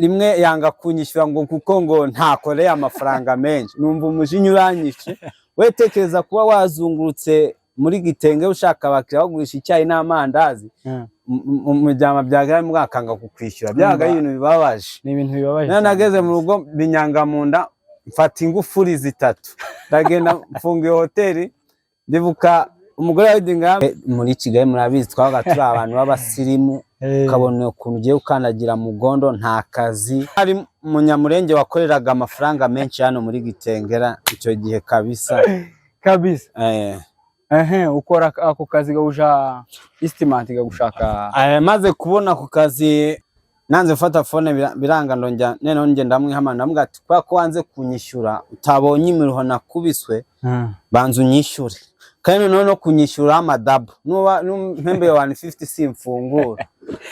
rimwe yanga kunyishyura ngo kuko ngo ntakoreye amafaranga menshi. Numva umujinya uranyishe. We tekereza kuba wazungurutse muri Gitenge ushaka abakiriya bagurisha icyayi n'amandazi. Umujyama byagara mwakanga kukwishyura. Byaga ibintu bibabaje. Ni ibintu bibabaje. Nageze mu rugo binyanga mu nda, mfata ingufuri 3. Ndagenda mfunga hoteli. Ndibuka umugore w'idinga muri Kigali murabizi twabaga turi abantu b'abasirimu. Ukabona ukuntu ugiye ukandagira mu gondo nta kazi. Hari umunyamurenge wakoreraga amafaranga menshi hano muri Gitengera icyo gihe kabisa. Ukora ako kazi gauja estimate gagushaka. Maze kubona ku kazi nanze gufata phone biranga ndonja none nge ndamwihama ndamuga ati kwa ko wanze kunyishyura utabonye imiruho nakubiswe banzu nyishyure. Kandi no kunyishyura amadabo nuba mpembe ya 150 simfungura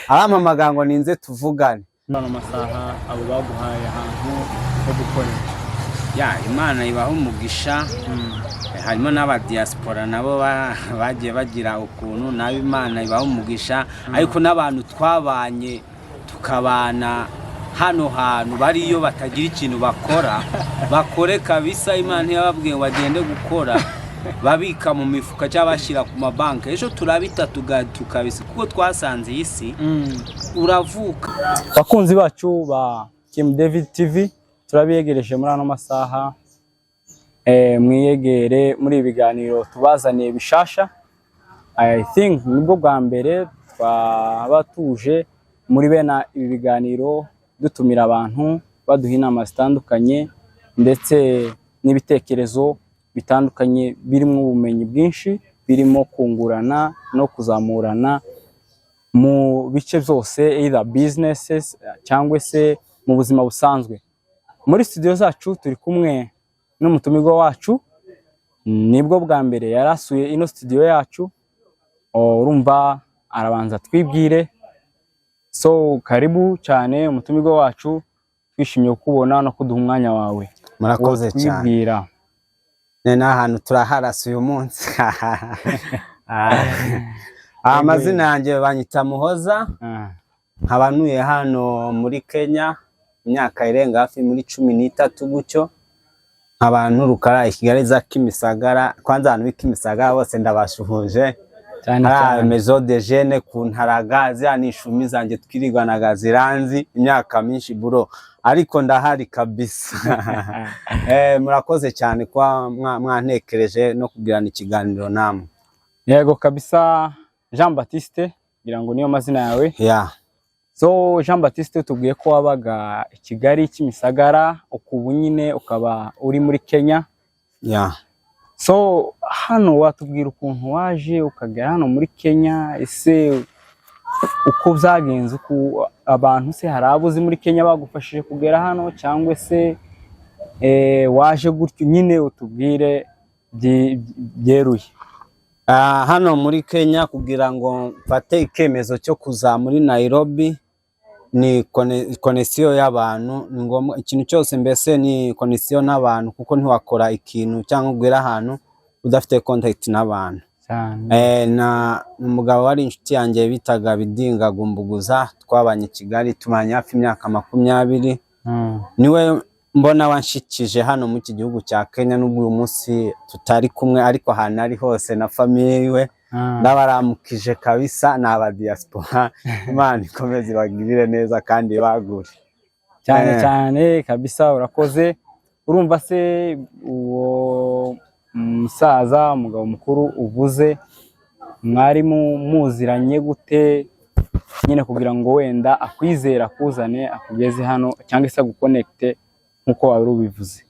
arampamaga ngo ninze tuvugane none amasaha abo baguhaye ahantu ho gukorera Imana ibaho umugisha. Harimo n'aba diaspora nabo bagiye bagira ukuntu nabi Imana ibaho umugisha. Ariko n'abantu twabanye tukabana hano hantu bariyo batagira ikintu bakore kabisa. Imana yababwiye ngo bagende gukora babika mu mifuka cyabashira ku mabanki. Ejo turabita tukabisa kuko twasanze isi uravuka. Bakunzi bacu ba Kim David TV turabiyegereje muri ano masaha. Mwiyegere muri ibiganiro tubazaniye bishasha. I think nibwo bwa mbere twabatuje muri bena ibi biganiro dutumira abantu baduha inama zitandukanye ndetse n'ibitekerezo bitandukanye birimo ubumenyi bwinshi, birimo kungurana no kuzamurana mu bice byose, either businesses cyangwa se mu buzima busanzwe. Muri studio zacu turi kumwe n'umutumirwa wacu, nibwo bwa mbere yarasuye ino studio yacu. Urumva arabanza twibwire. So karibu cyane umutumirwa wacu, twishimiye kubona no kuduha umwanya wawe. Murakoze cyane. Nena ahantu turaharasuye uyu munsi. Amazina yanjye banyita Muhoza. Nkabanuye hano muri Kenya imyaka irenga hafi muri 13 gutyo. Abantu rukara Kigali za Kimisagara, kwanza hano Kimisagara bose ndabashuhuje. Cyane Maison de Jeune ku Ntaragazi anishumi zanjye twiriganaga ziranzi imyaka myinshi bro, ariko ndahari kabisa. Murakoze cyane kwa mwantekereje no kugirana ikiganiro namwe. Yego kabisa. Jean Baptiste ngira ngo niyo mazina yawe. So Jean Baptiste tubwiye ko wabaga Kigali Kimisagara, ukubu nyine ukaba uri muri Kenya. So hano watubwira ukuntu waje ukagera hano muri Kenya, ese uko byagenze, uko abantu se harabuze muri Kenya bagufashije kugera hano cyangwa se waje gutyo nyine utubwire byeruye. Hano muri Kenya kugira ngo mfate ikemezo cyo kuza muri Nairobi ni connection y'abantu. Ni ngombwa ikintu cyose mbese ni connection n'abantu, kuko ntiwakora ikintu cyangwa ugera ahantu udafite contact n'abantu. Na umugabo wari inshuti yanjye bitaga Bidinga Gumbuguza, twabanye Kigali tumanya hafi imyaka 20. Niwe mbona wanshikije hano mu iki gihugu cya Kenya, n'ubwo uyu munsi tutari kumwe ariko ahantu ari hose na family we ndabaramukije kabisa n'aba diaspora. Imana ikomeze bagirire neza kandi bagure cyane kabisa. Urakoze. Urumva se uwo musaza umugabo mukuru uvuze mwari muziranye gute nyine kugira ngo wenda akwizera kuzane akugeze hano cyangwa se guconnecte nkuko wari ubivuze?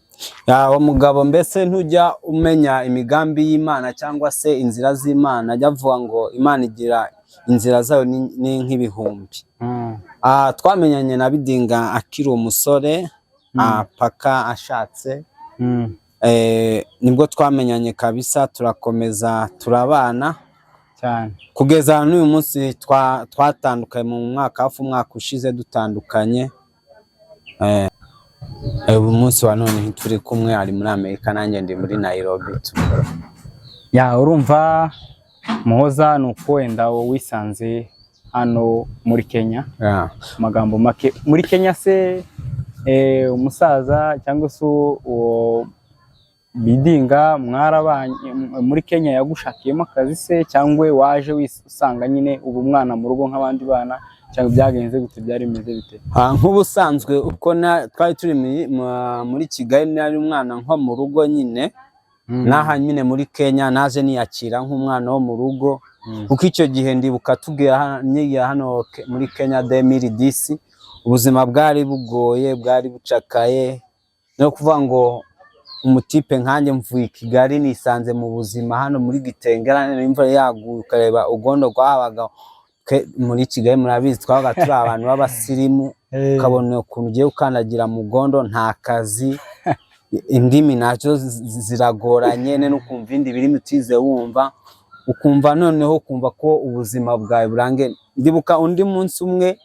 Uwo mugabo mbese ntujya umenya imigambi y'Imana cyangwa se inzira z'Imana. Ajya avuga ngo Imana igira inzira zayo ni nk'ibihumbi. Twamenyanye na Bidinga akiri umusore paka ashatse. Nibwo twamenyanye kabisa, turakomeza turabana cyane kugeza n'uyu munsi. Twatandukanye mu mwaka hafi umwaka ushize dutandukanye. Uyu munsi wa none turi kumwe, ari muri Amerika nanjye ndi muri Nairobi. Urumva Muhoza nuko wenda wisanze hano muri Kenya. Yeah. Magambo make muri Kenya se umusaza cyangwa se uwo Bidinga mwarabanye muri Kenya yagushakiyemo akazi se cyangwa waje usanga nyine ubu mwana mu rugo nk'abandi bana cyangwa byagenze gute byari bimeze bite? Nk'ubusanzwe uko twari turi muri Kigali nari umwana nko mu rugo nyine naha nyine muri Kenya naje niyakira nk'umwana wo mu rugo kuko icyo gihe ndibuka tugiye hano muri Kenya 2010 ubuzima bwari bugoye bwari bucakaye no kuvuga ngo umutipe nkanjye mvuye Kigali nisanze mu buzima hano muri Gitengera imvura yaguye ukareba ugondo rwabaga muri Kigali murabizi twabaga turi abantu b'abasirimu ukabona ukuntu ugiye ukandagira mu gondo nta kazi indimi nazo ziragoranye no kumva indi birimo utize wumva ukumva noneho kumva ko ubuzima bwawe burange. Ndibuka undi munsi umwe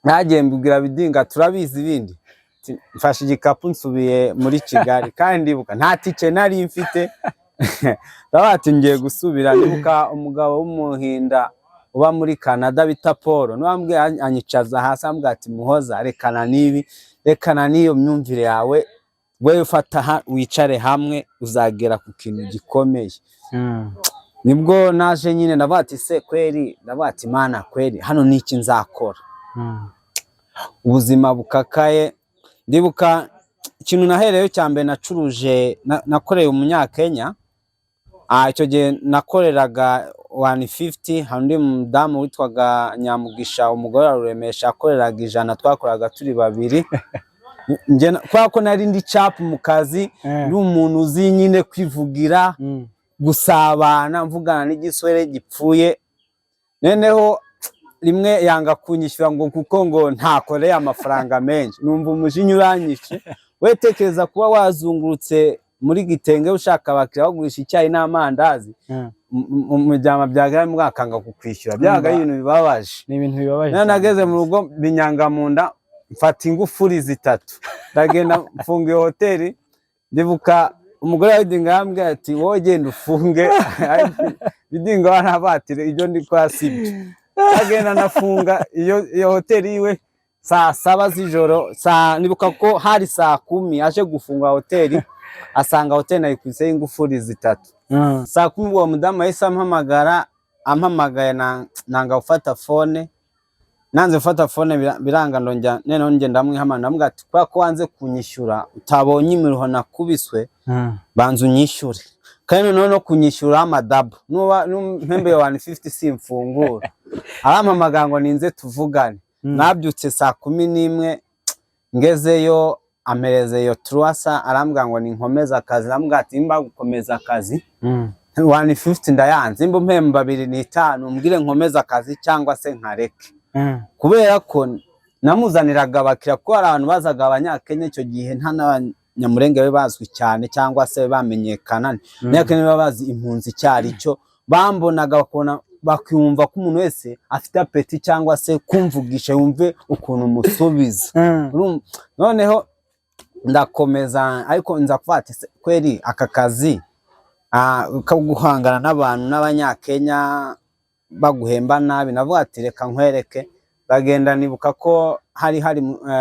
nagiye mbibwira Bidinga turabizi ibindi mfashe igikapu nsubiye muri Kigali kandi ndibuka nta tike nari mfite ndabati ngiye gusubira. Ndibuka umugabo w'umuhinda uba muri Canada bita Paul n'uwambwiye anyicaza hasi ambwira ati Muhoza rekana n'iyo myumvire yawe we ufata wicare hamwe uzagera ku kintu gikomeye. Nibwo naje nyine ndabati se kweri ndabati mana kweri hano niki nzakora ubuzima bukakaye. Ndibuka ikintu nahereyo cyambere nacuruje nakoreye umunyakenya icyo gihe nakoreraga 150 handi mudamu witwaga Nyamugisha umugore aruremesha akoreraga 100 twakoraga turi babiri nje kwa ko nari ndi chap mu kazi n'umuntu uzi nyine kwivugira gusabana mvugana n'igiswere gipfuye neneho rimwe yanga kunyishyura ngo kuko ngo ntakoreye amafaranga menshi numva umujinya uranyishe wetekeza kuba wazungurutse muri Gitenge ushaka abakiriya bagurisha icyayi n'amandazi umujyama byagara mwakanga kukwishyura byaga ibintu bibabaje ni ibintu bibabaje nageze mu rugo binyanga munda mfata ingufuri 3 ndagenda mfunga hoteli. Ndibuka umugore wa Bidinga yambwiye ati wowe genda ufunge Bidinga wanabatire ibyo ndi kwasibye agenda nafunga iyo hoteli iwe saa 7 z'ijoro nibuka ko hari saa 10 aje gufunga hoteli asanga hoteli nayikwise ingufuri 3 saa 10 uwo mudamu yahise ampamagaye nanga gufata phone nanze gufata phone biranga ndonja none nje ndamwihamana ndamubwira ati kwa ko wanze kunyishyura utabonye imiruho nakubiswe banzu nyishyure kandi no kunyishyura amadabo nuba mpembe 150 simfungura arampamagara ngo ninze tuvugane. Nabyutse saa 11 ngezeyo amerezeyo truasa arambwira ngo ninkomeza akazi ndamubwira ati mba gukomeza akazi 150 ndayanze imbo mpemba 2.5 umbwire nkomeza akazi cyangwa se nkareke kubera ko namuzaniraga abakiriya ko ari abantu bazaga abanyakenya icyo gihe nta n'abanyamurenge be bazwi cyane cyangwa se bamenyekana n'akene babazi impunzi cyari cyo bambonaga bakona bakwumva ko umuntu wese afite apeti cyangwa se kumvugisha yumve ukuntu musubiza. Noneho ndakomeza ariko nza kufata kweri aka kazi ko guhangana n'abantu n'abanyakenya baguhemba nabi navuga ati reka nkwereke. Bagenda nibuka ko hari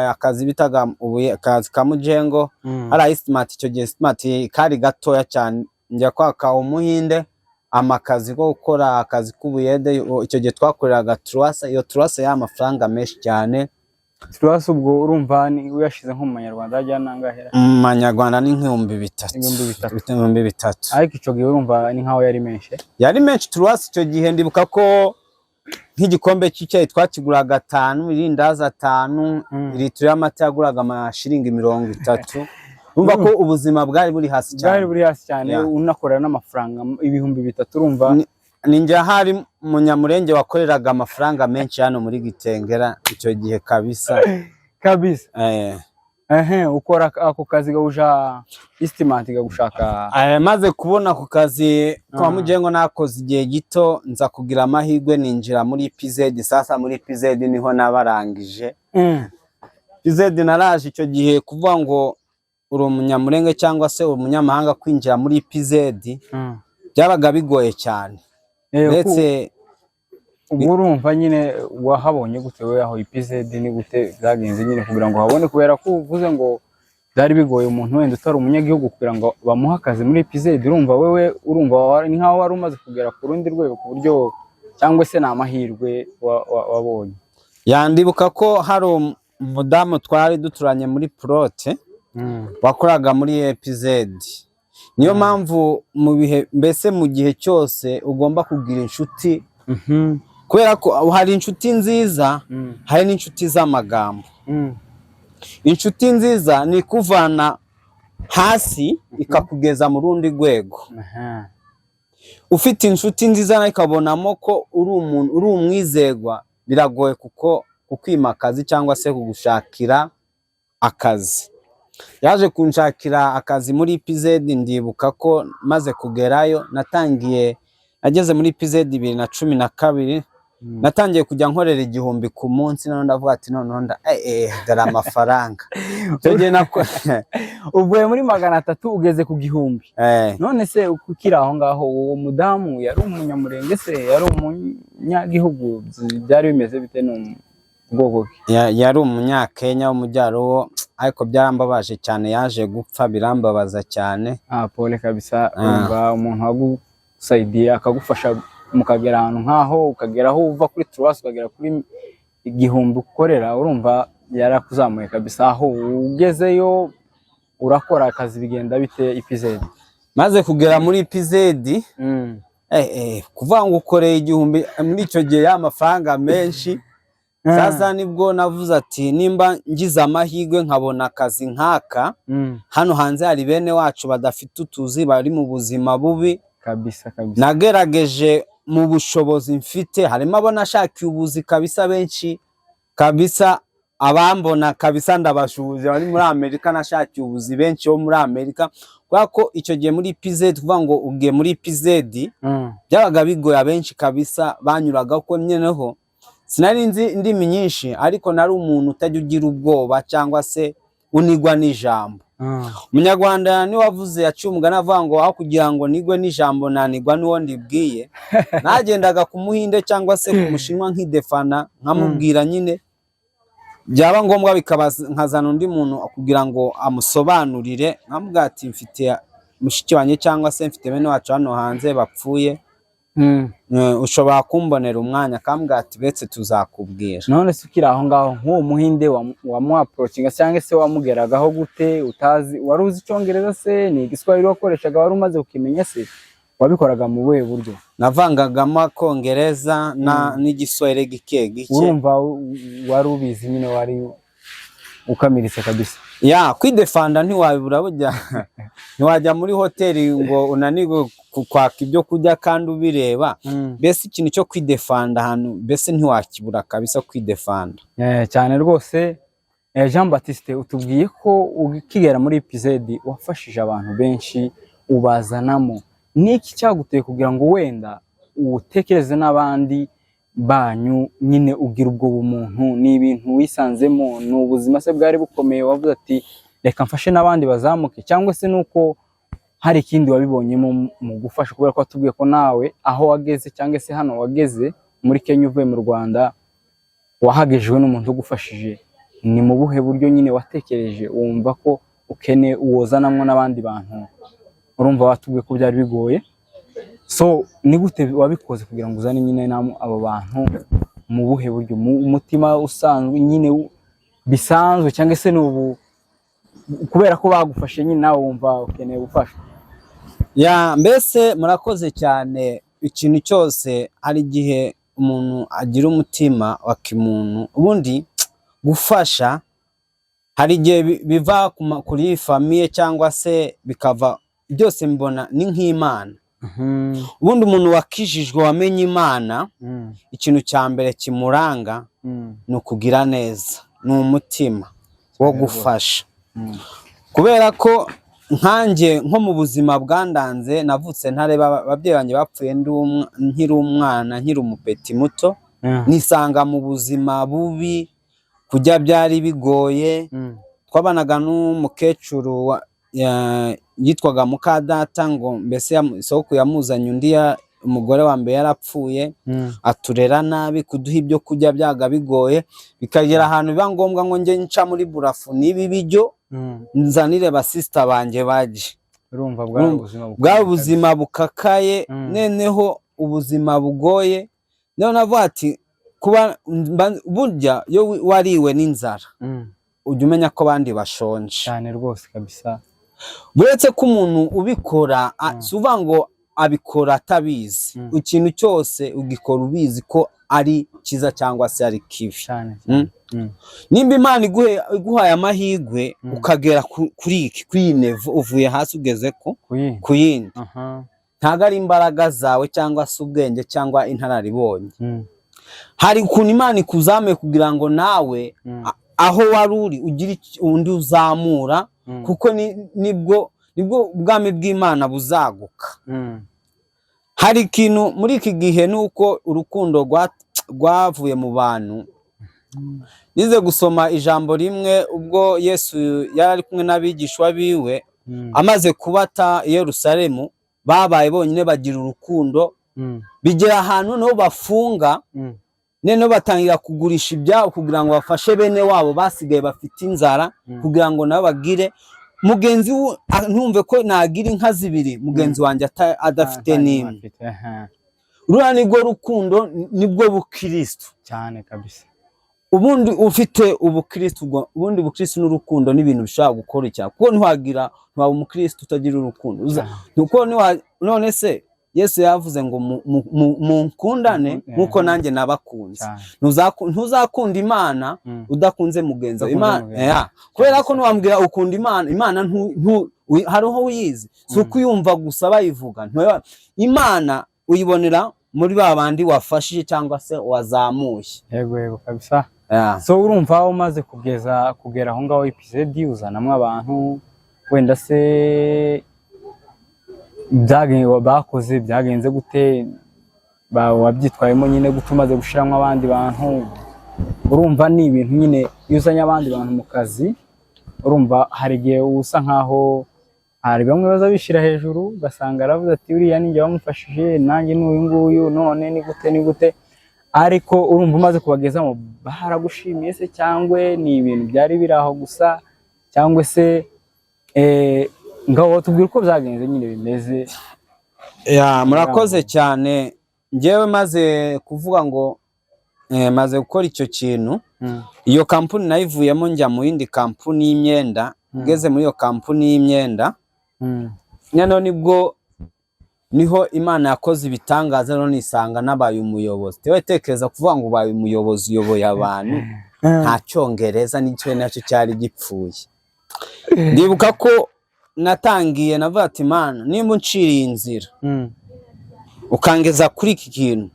akazi bitaga ubuye akazi ka Mujengo hari Smart icyo gihe Smart kari gatoya cyane njya kwaka umuhinde amakazi ko gukora akazi k'ubuyede icyo gihe twakoreraga truasa iyo truasa y'amafaranga menshi cyane. Truasa ubwo urumva ni uyashize nko mu Manyarwanda ajyana ngahera mu Manyarwanda ni nk'ibihumbi 3 ariko icyo gihe urumva ni nkaho yari menshi truasa icyo gihe ndibuka ko nk'igikombe cy'icyayi twakiguraga 5 irindaza 5 litiro y'amata yaguraga amashiringi 30. Urumva ko ubuzima bwari buri hasi cyane unakorera n'amafaranga 3,000 urumva ninjye hari munyamurenge wakoreraga amafaranga menshi hano muri Gitengera icyo gihe kabisa ukora ako kazi gauja estimate gagushaka maze kubona ku kazi kwa Mujengo nakoze igihe gito nza kugira amahirwe ninjira muri PZ. Sasa muri PZ niho nabarangije PZ naraje icyo gihe kuvuga ngo uri umunyamurenge cyangwa se umunyamahanga kwinjira muri PZ byabaga bigoye cyane ndetse ubwo urumva nyine wahabonye gute we aho IPZ ni gute zagenze nyine kugira ngo habone, kubera ko uvuze ngo byari bigoye umuntu wenda utari umunyagihugu kugira ngo bamuhe akazi muri IPZ, urumva wewe urumva ni nkaho wari umaze kugera ku rundi rwego ku buryo, cyangwa se ni amahirwe wabonye? Yandibuka ko hari umudamu twari duturanye muri Prote wakoraga muri IPZ. Niyo mpamvu mu bihe mbese mu gihe cyose ugomba kugira inshuti, kubera ko hari inshuti nziza hari n'inshuti z'amagambo. Inshuti nziza ni kuvana hasi ikakugeza mu rundi rwego. Ufite inshuti nziza nayo ikabonamo ko uri umwizerwa, biragoye kuko kukwimakaza cyangwa se kugushakira akazi. Yaje kunshakira akazi muri IPZ. Ndibuka ko maze kugerayo nageze muri IPZ 2012, natangiye kujya nkorera 1000 ku munsi, none ndavuga ati none dara amafaranga. Uvuye muri 300 ugeze ku 1000. None se ukiri aho ngaho, uwo mudamu yari umunyamurenge se yari umunyagihugu? Byari bimeze bite no bwoko? Yari umunyakenya w'umujyaro, ariko byarambabaje cyane, yaje gupfa, birambabaza cyane. Pole kabisa. Umva umuntu wagusaidiye akagufasha mukagera ahantu nkaho, ukagera aho uva kuri 300 ukagera kuri 1000 ukorera, urumva yarakuzamuye kabisa. Aho ugezeyo urakora akazi bigenda bite IPZ? Maze kugera muri IPZ kuvuga ngo ukoreye 1000 muri icyo gihe y'amafaranga menshi. Sasa nibwo navuze ati nimba ngize amahirwe nkabona akazi nkaka, hano hanze hari bene wacu badafite utuzi, bari mu buzima bubi kabisa. Nagerageje mu bushobozi mfite, harimo abo nashakiye ubuzi kabisa benshi kabisa, abambona kabisa ndabashuje. Bari muri Amerika nashakiye ubuzi benshi bo muri Amerika, kubera ko icyo gihe muri IPZ kuvuga ngo ugiye muri IPZ byabaga bigoye. Benshi kabisa banyuraga ko nyeneho sinari nzi indimi nyinshi, ariko nari umuntu utajya ugira ubwoba cyangwa se unigwa n'ijambo. Umunyarwanda ni wavuze yaciye umugani avuga ngo aho kugira ngo nigwe n'ijambo nanigwa n'uwo ndibwiye. Nagendaga ku Muhinde cyangwa se ku Mushinwa nkidefana, nkamubwira nyine, byaba ngombwa nkazana undi muntu kugira ngo amusobanurire, nkamubwira ati mfite mushiki wanjye cyangwa se mfite bene wacu hano hanze bapfuye, ushobora kumbonera umwanya? Akambwira ati betse tuzakubwira. None se ukiri aho ngaho nk'uwo Muhinde wamuapproachinga cyangwa se wamugeragaho gute? Utazi, wari uzi Icyongereza se? Ni Igiswahili wakoreshaga wari umaze kukimenya se? Wabikoraga mu buhe buryo? Navangagamo Akongereza n'igiswahili gike. Urumva wari ubizi nyine, wari ukamiritse kabisa. Kwidefanda ntiwabibura burya. Ntiwajya muri hoteli ngo unanirwe kwaka ibyo kurya kandi ubireba. Bese ikintu cyo kwidefanda hano bese ntiwakibura kabisa, kwidefanda cyane rwose. Jean Baptiste, utubwiye ko ukigera muri IPZ wafashije abantu benshi ubazanamo. Niki cyaguteye kugira ngo wenda utekereze n'abandi banyu nyine ugira ubwo bumuntu? Ni ibintu wisanzemo, ni ubuzima se bwari bukomeye wavuze ati reka mfashe n'abandi bazamuke, cyangwa se nuko hari ikindi wabibonyemo mu gufasha? Kubera ko watubwiye ko nawe aho wageze cyangwa se hano wageze muri Kenya uvuye mu Rwanda wahagejwe n'umuntu ugufashije, ni mu buhe buryo nyine watekereje wumva ko ukene uwozanamwo n'abandi bantu? Urumva watubwiye ko byari bigoye, so ni gute wabikoze kugira ngo uzane nyine abo bantu? Mu buhe buryo? Umutima usanzwe nyine bisanzwe, cyangwa se n'ubu kubera ko bagufashe nyine nawe wumva ukeneye gufasha? Mbese murakoze cyane. Ikintu cyose hari igihe umuntu agira umutima wa kimuntu, ubundi gufasha hari igihe biva kuri famiye cyangwa se bikava, byose mbona ni nk'Imana. Ubundi umuntu wakijijwe wamenye Imana, ikintu cya mbere kimuranga ni ukugira neza, ni umutima wo gufasha. Kubera ko nkanjye nko mu buzima bwandanze, navutse ntareba, ababyeyi banjye bapfuye nkiri umwana, nkiri umupeti muto, nisanga mu buzima bubi, kujya byari bigoye. Twabanaga n'umukecuru yitwaga Mukadata, ngo mbese isoko yamuzanye undi umugore wa mbere yarapfuye, aturera nabi, kuduha ibyo kurya byaga bigoye, bikagera ahantu biba ngombwa ngo njye nca muri burafu nibi bijyo nzanire basista banje baje. urumva bwa ubuzima bukakaye, neneho ubuzima bugoye. None navuga ati kuba burya yo wariwe n'inzara ujya umenya ko abandi bashonje cyane rwose kabisa. Buretse ko umuntu ubikora suva ngo abikora atabizi, ikintu cyose ugikora ubizi ko ari kiza cyangwa se ari kibi cyane. Nimba Imana iguhaye amahirwe ukagera kuri iki kwinevo uvuye hasi ugeze ku yindi, ntago ari imbaraga zawe cyangwa se ubwenge cyangwa intararibonye. Hari ukuntu Imana ikuzamuye kugira ngo nawe aho wari uri ugira undi uzamura, kuko nibwo ubwami bw'Imana buzaguka. Hari ikintu muri iki gihe nuko urukundo rwavuye mu bantu. Nize gusoma ijambo rimwe ubwo Yesu yari ari kumwe n'abigishwa biwe, amaze kubata i Yerusalemu, babaye bonyine bagira urukundo, bigera ahantu no bafunga, none batangira kugurisha ibyabo kugira ngo bafashe bene wabo basigaye bafite inzara, kugira ngo nabo bagire mugenzi ntumve ko nagira inka zibiri mugenzi wanjye adafite n'imwe. Rura nibwo rukundo, nibwo bukristo cyane kabisa. Ubundi ufite ubukristo, ubundi bukristo n'urukundo n'ibintu bishaka gukora icyaha, kuko ntiwagira ntiwaba umukristo utagira urukundo. Nuko none se Yesu yavuze ngo munkundane nkuko nanjye nabakunze. Ntuzakunda Imana udakunze mugenzi wawe. Imana kubera ko niwambwira ukunda Imana hariho uyizi, si ukuyumva gusa bayivuga. Imana uyibonera muri babandi wafashije cyangwa se wazamuye. Yego kabisa. So urumva umaze kugera aho ngaho episode uzanamwe abantu wenda se bakoze byagenze gute, wabyitwayemo nyine gute umaze gushiramo abandi bantu. Urumva ni ibintu nyine yuzanya abandi bantu mu kazi, urumva hari igihe usa nkaho hari bamwe baza bishira hejuru ugasanga aravuze ati uriya ninjye wamufashije nanjye n'uyu nguyu, none ni gute. Ariko urumva umaze kubagezamo baragushimiye se cyangwa ni ibintu byari biraho gusa, cyangwa se ngaho tubwire uko byagenze nyine bimeze. Murakoze cyane. Njyewe maze kuvuga ngo maze gukora icyo kintu, iyo kampuni nayivuyemo njya mu yindi kampuni y'imyenda. Ngeze muri iyo kampuni y'imyenda, none niho Imana yakoze ibitangaza, none isanga nabaye umuyobozi. Tewe tekereza kuvuga ngo ubaye umuyobozi, uyoboye abantu, nta Cyongereza n'icyo nacyo cyari gipfuye. Ndibuka ko natangiye navuga ati Imana nimba unciriye inzira ukangeza kuri iki kintu,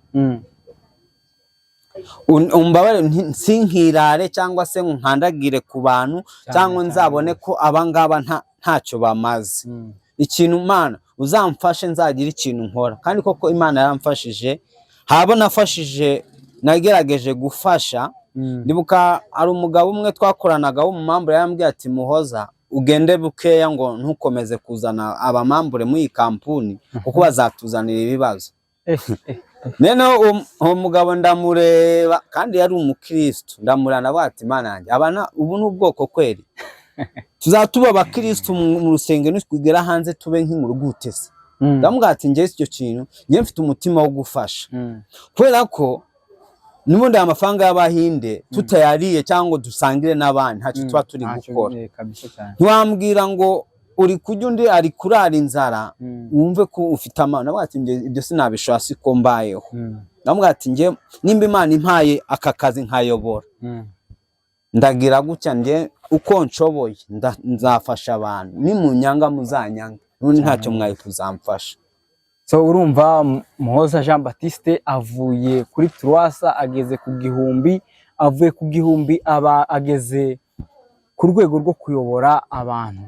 umbabare sinkirare cyangwa se nkandagire ku bantu, cyangwa nzabone ko abangaba ntacyo bamaze. Ikintu Imana uzamfashe nzagira ikintu nkora. Kandi koko Imana yaramfashije, habo nafashije, nagerageje gufasha. Ndibuka ari umugabo umwe twakoranaga w'umumambure yambwiye ati Muhoza ugende bukeya ngo ntukomeze kuzana abamambure muri iyi kampuni kuko bazatuzanira ibibazo. Nene uwo mugabo ndamureba, kandi yari umukristo, ndamurana bati Imana yanjye abana ubu n'ubwoko kweri tuzatuba abakristo mu rusengero twigera hanze tube nk'inkuru gute se. Ndamubwira ati njye icyo kintu njye mfite umutima wo gufasha, kubera ko n'ubundi amafaranga y'Abahinde tutayariye cyangwa dusangire n'abandi ntacyo tuba turi gukora. Ntiwambwira ngo uri kujya undi ari kurara inzara wumve ko ufite amana. Ndamubwira ati njye ibyo sinabishobora, siko mbayeho. Ndamubwira ati njye nimba Imana impaye aka kazi nkayobora, ndagira gutya njye uko nshoboye nzafasha abantu, ni mu nyanga muzanyanga, n'undi ntacyo mwaye kuzamfasha. So urumva Muhoza Jean Baptiste avuye kuri Truasa ageze ku gihumbi, avuye ku gihumbi aba ageze ku rwego rwo kuyobora abantu.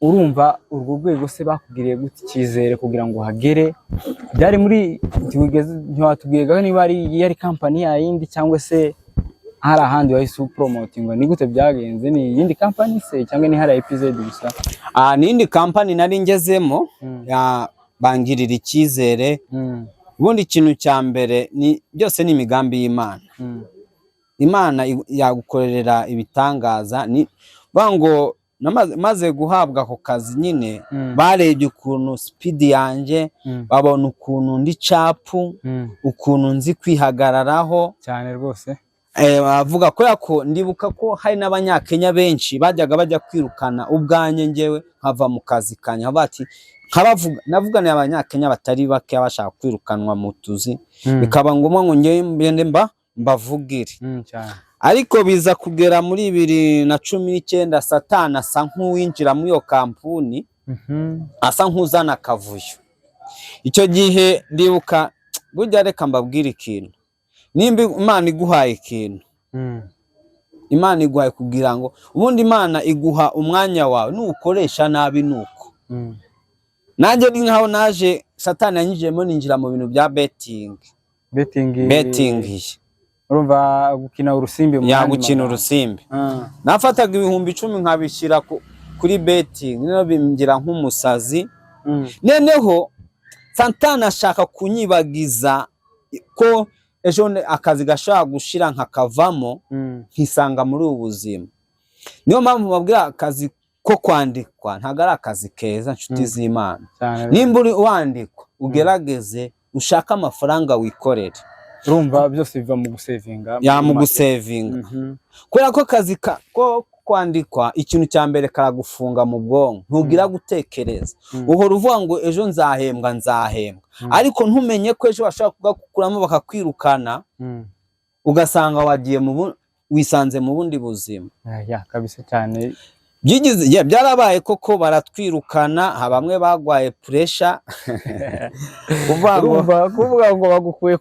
Urumva urwo rwego se bakugiriye gute icyizere kugira ngo hagere? Byari muri ntiwatubwiye niba yari company yindi cyangwa se hari ahandi wahise promoting, ni gute byagenze? Ni yindi company se cyangwa ni hari episode gusa? Ni indi company nari ngezemo bangirira icyizere, ubundi ikintu cya mbere ni byose ni imigambi y'Imana. Imana yagukorera ibitangaza, ni bango maze guhabwa ako kazi nyine barebye ukuntu speed yanjye, babona ukuntu ndi capu, ukuntu nzi kwihagararaho cyane rwose. Bavuga ko ndibuka ko hari n'abanyakenya benshi bajyaga bajya kwirukana ubwanye njyewe nkava mu kazi kanya bati navugana abanyakenya batari bake bashaka kwirukanwa mu tuzi, bikaba ngombwa ngo ngende mbavugire. Ariko biza kugera muri 2019 Satani asa nk'uwinjira muri iyo kampuni, asa nk'uzana akavuyo. Icyo gihe ndibuka burya reka mbabwire ikintu, nimba Imana iguhaye ikintu, Imana iguhaye kugira ngo ubundi Imana iguha umwanya wawe, nukoresha nabi nuko. Nanjye ni nkaho naje Satani yanyijemo ninjira mu bintu bya betting. Urumva gukina urusimbi mu gukina urusimbi. Nafataga 10,000 nkabishyira kuri betting, nino bingira nk'umusazi. Neneho Satani ashaka kunyibagiza ko ejo akazi gashaka gushira nkakavamo, nkisanga muri ubuzima. Niyo mpamvu babwira akazi ko kwandikwa ntago ari akazi keza, nshuti z'Imana. Nimba uri wandikwa ugerageze ushaka amafaranga wikorere. Urumva byose biva mu gusevinga. Mu gusevinga. Kubera ko akazi ko kwandikwa ikintu cya mbere karagufunga mu bwonko, ntugira gutekereza. Uhora uvuga ngo ejo nzahembwa. Ariko ntumenye ko ejo bashaka kugakuramo bakakwirukana, ugasanga wagiye wisanze mu bundi buzima. Kabisa cyane. Byarabaye koko baratwirukana, bamwe bagwaye pressure. Kuvuga ngo bagukuye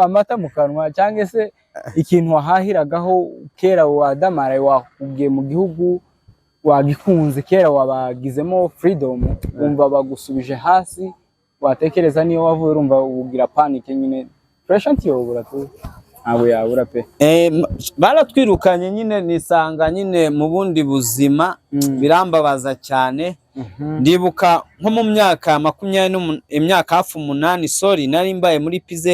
amata mu kanwa, cyangwa se ikintu wahahiragaho kera wadamaraye wakugiye mu gihugu wagikunze, kera wabagizemo freedom, umva bagusubije hasi, watekereza niyo wavuye urumva ugira panic nyine. Pressure ntiyobora tu ntabwo yabura pe. Baratwirukanye nyine, nisanga nyine mu bundi buzima, birambabaza cyane. Ndibuka nko mu myaka 20, imyaka hafi 8 nari mbaye muri PZ,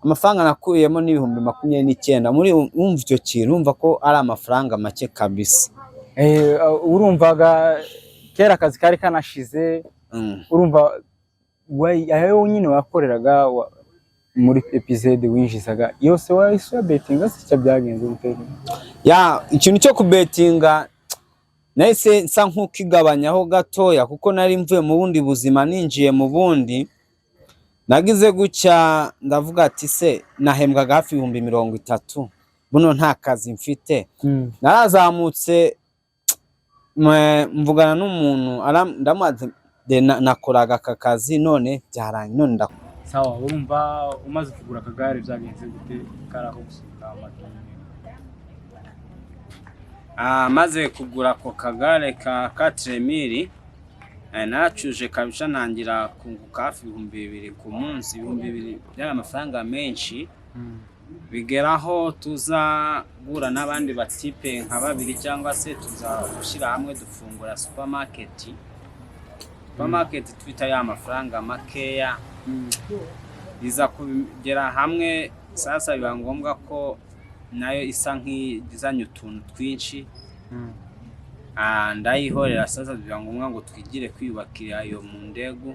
amafaranga nakuyemo ni 29,000. Muri umva icyo kintu, urumva ko ari amafaranga make kabisa. Urumvaga kera akazi kari kanashize, urumva ayo nyine wakoreraga muri episode winjizaga yose wahise bettinga se byagenze gute? Ikintu cyo kubettinga nahise nsa nk'ukigabanyaho gatoya, kuko nari mvuye mu bundi buzima ninjiye mu bundi. Nagize gucya ndavuga ati se nahembwaga hafi 30,000, buno nta kazi mfite. Narazamutse mvugana n'umuntu ndamaze nakoraga aka kazi, none byarangiye, none sawa. Urumva umaze kugura akagare byagenze gute? Karaho gusuka amatoni. Maze kugura ako kagare ka 4,000, nacuje kabisha nangira kunguka hafi 2,000 ku munsi. 2,000 byari amafaranga menshi. Bigeraho tuza gura n'abandi batipe nka 2 cyangwa se tuza gushyira hamwe dufungura supermarket twita ya mafaranga makeya. Biza kugera hamwe sasa biba ngombwa ko nayo isa nk'izanye utuntu twinshi. Ndayihorera sasa, biba ngombwa ngo twigire kwiyubakira iyo mu ndego.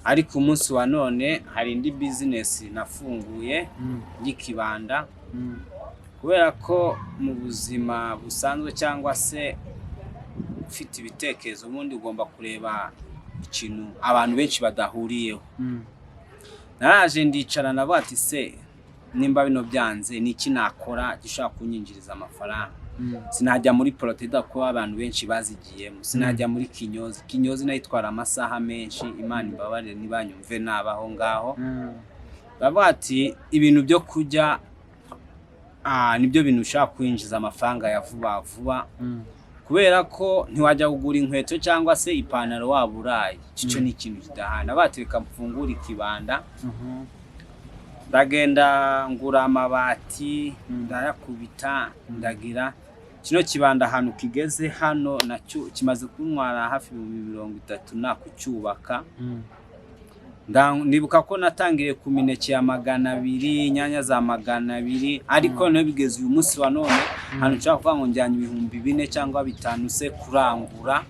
Ariko umunsi wa none hari indi business nafunguye y'ikibanda, kubera ko mu buzima busanzwe cyangwa se ufite ibitekerezo ubundi ugomba kureba ikintu abantu benshi badahuriyeho. Naraje ndicara navuga ati se nimba bino byanze niki nakora gishaka kunyinjiriza amafaranga. Sinajya muri Proteda ko abantu benshi bazigiyemo, sinajya muri Kinyozi nayitwara amasaha menshi. Imana imbabarire nibanyumve nabaho ngaho. Bavuga ati ibintu byo kujya nibyo bintu ushaka kwinjiza amafaranga ya vuba, kubera ko ntiwajya kugura inkweto cyangwa se ipantaro waburaye. Cyo ni ikintu kidahana. Batereka mfungura ikibanda, ndagenda ngura amabati, ndayakubita, ndagira kino kibanda ahantu kigeze hano nacyo kimaze kuntwara hafi 30 nakucyubaka. Ndibuka ko natangiye ku mineke ya 200, inyanya za 200, ariko no bigeze uyu munsi wa none hano nshaka kuvuga ngo njyanye 4,000 cyangwa 5 se kurangura.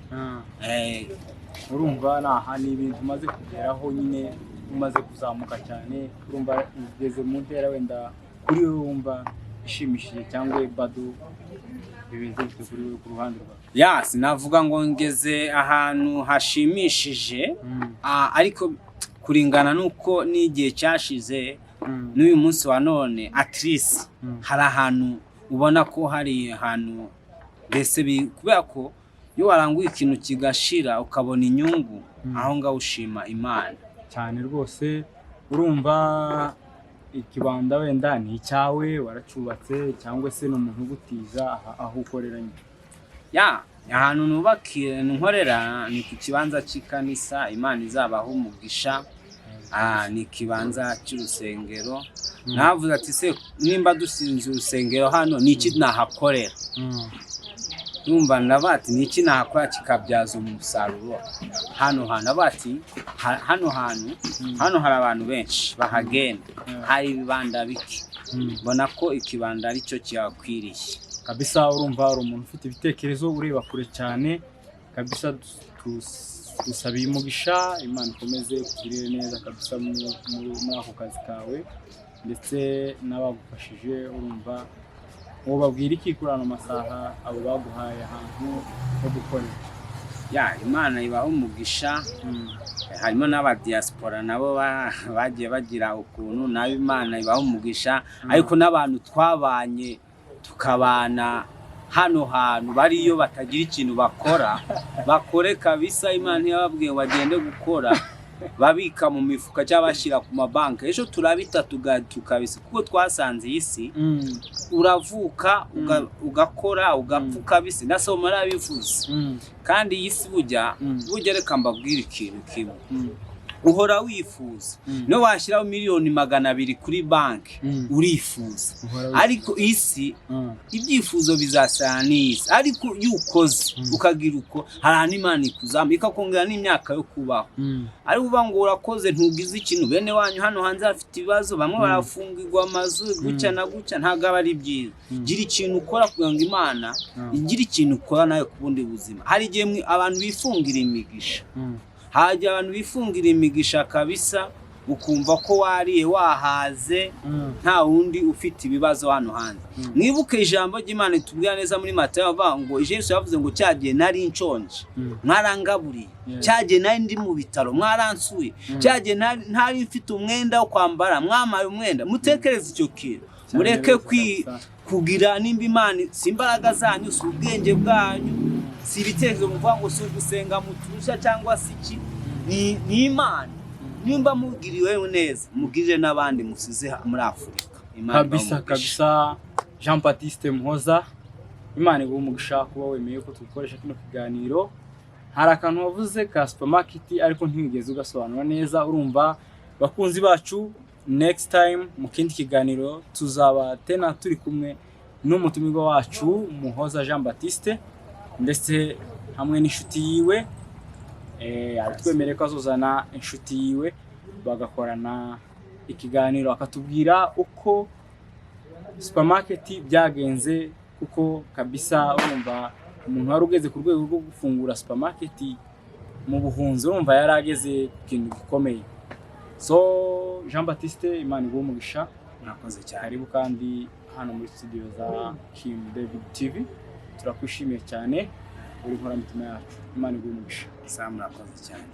Urumva naha ni ibintu umaze kugeraho nyine umaze kuzamuka cyane, urumva ugeze mu ntera wenda kuri wowe wumva ishimishije cyangwa bado bimeze bite kuri wowe ku ruhande rwawe? Sinavuga ngo ngeze ahantu hashimishije, ariko kuringana nuko n'igihe cyashize n'uyu munsi wa none at least hari ahantu ubona ko hari ahantu mbese kubera ko iyo waranguye ikintu kigashira ukabona inyungu, aho ngaho ushima Imana cyane rwose. Urumva ikibanda wenda ni icyawe waracubatse cyangwa se n'umuntu ugutiza aho ukorera nyine? Ahantu nubakiye nkorera ni ku kibanza cy'ikanisa, Imana izabaho umugisha. Ni ikibanza cy'urusengero. Navuze ati se nimba dusinze urusengero hano ni iki nahakorera? Ndumva ndabati ni iki nahakora kikabyaza umusaruro hano hantu. Abati hano hari abantu benshi bahagenda, hari ibibanda bike, mbona ko ikibanda ari cyo kihakwiriye kabisa. Urumva hari umuntu ufite ibitekerezo ureba kure cyane kabisa. Dusabiye umugisha, Imana ikomeze kugirira neza kabisa muri ako kazi kawe ndetse n'abagufashije. Urumva uwo babwira iki kuri ano masaha abo baguhaye ahantu ho gukorera? Imana ibaho umugisha. Harimo n'abadiaspora nabo bagiye bagira ukuntu, nayo Imana ibaho umugisha. Ariko n'abantu twabanye tukabana hano hantu bariyo batagira ikintu bakore kabisa. Imana yababwiye bagende gukora, babika mu mifuka cyangwa bashyira ku mabanki. Ejo turabita tukabisa kuko twasanze isi uravuka ugakora ugapfa ukabisa. Nasoma narabivuze kandi iyi si burya reka mbabwire ikintu kimwe, uhora wifuza. No washyiraho miliyoni 200 kuri banki urifuza, ariko isi ibyifuzo bizasana n'isi. Ariko iyo ukoze ukagira uko, hari Imana ikuzama ikakongera n'imyaka yo kubaho. Ariko uvuga ngo urakoze ntugize ikintu, bene wanyu hano hanze bafite ibibazo, bamwe barafungirwa amazu gucya na gucya, ntabwo aba ari byiza. Gira ikintu ukora kugira ngo Imana igira ikintu ukora nawe ku bundi buzima. Hari igihe abantu bifungira imigisha, hajya abantu bifungira imigisha kabisa, ukumva ko wariye wahaze nta wundi ufite ibibazo hano hanze. Mwibuke ijambo ry'Imana itubwira neza muri Matayo avuga ngo Yesu yavuze ngo cyagiye nari nshonje mwarangaburiye, cyagiye nari ndi mu bitaro mwaransuye, cyagiye ntari mfite umwenda wo kwambara mwamaye umwenda. Mutekereze icyo kintu, mureke kugira nimba Imana si imbaraga zanyu, si ubwenge bwanyu, si ibitekerezo muvuga ngo si ugusenga muturusha cyangwa si iki, ni Imana. Nimba mugiriwe neza mugirire n'abandi musize muri Afurika. Kabisa Jean Baptiste Muhoza, Imana iguhe umugisha kuba wemeye ko tukoresha kino kiganiro. Hari akantu wavuze ka supermarket ariko ntigeze ugasobanura neza. Urumva bakunzi bacu, next time mu kindi kiganiro tuzaba tena turi kumwe n'umutumirwa wacu Muhoza Jean Baptiste ndetse hamwe n'inshuti yiwe. Twemereye ko azuzana inshuti yiwe bagakorana ikiganiro, akatubwira uko supermarket byagenze, kuko kabisa urumva umuntu wari ugeze ku rwego rwo gufungura supermarket mu buhunzi, urumva yarageze ku kintu gikomeye. So Jean Baptiste, Imana iguhe umugisha. Murakoze cyane. Karibu kandi hano muri studio za Kim David TV. Turakwishimiye cyane uri nkora mitima yacu. Imana iguhe umugisha. Murakoze cyane.